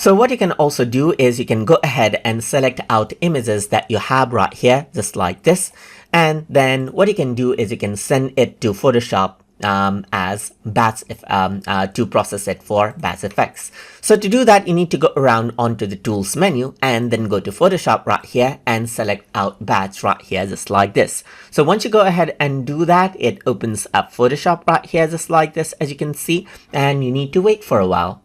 So what you can also do is you can go ahead and select out images that you have right here, just like this. And then what you can do is you can send it to Photoshop as batch to process it for batch effects. So to do that, you need to go around onto the tools menu and then go to Photoshop right here and select out batch right here, just like this. So once you go ahead and do that, it opens up Photoshop right here, just like this, as you can see, and you need to wait for a while.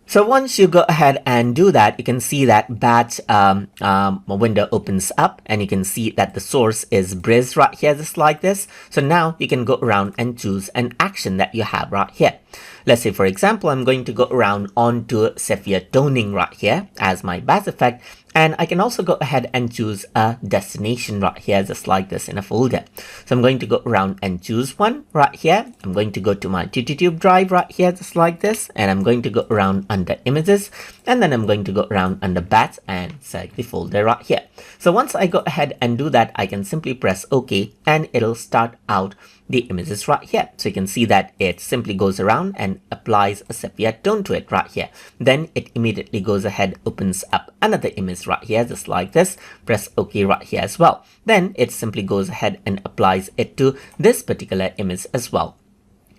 So once you go ahead and do that, you can see that batch window opens up, and you can see that the source is Bridge right here, just like this. So now you can go around and choose an action that you have right here. Let's say, for example, I'm going to go around onto Sepia toning right here as my batch effect. And I can also go ahead and choose a destination right here, just like this in a folder. So I'm going to go around and choose one right here. I'm going to go to my TuTube drive right here, just like this. And I'm going to go around under images. And then I'm going to go around under batch and select the folder right here. So once I go ahead and do that, I can simply press OK, and it'll start out the images right here. So you can see that it simply goes around and applies a sepia tone to it right here. Then it immediately goes ahead, opens up another image right here, just like this. Press OK right here as well. Then it simply goes ahead and applies it to this particular image as well.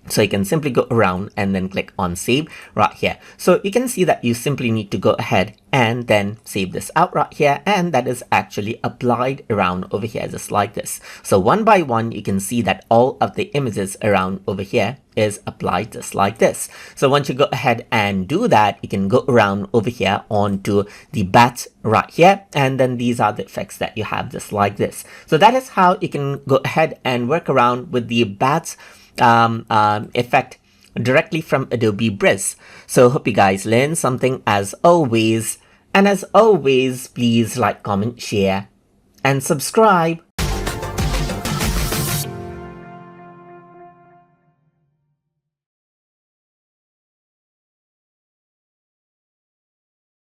So you can simply go around and then click on save right here. So you can see that you simply need to go ahead and then save this out right here, and that is actually applied around over here, just like this. So one by one, you can see that all of the images around over here is applied just like this. So once you go ahead and do that, you can go around over here onto the batch right here, and then these are the effects that you have, just like this. So that is how you can go ahead and work around with the batch effect directly from Adobe Bridge. So hope you guys learned something as always. And as always, please like, comment, share, and subscribe.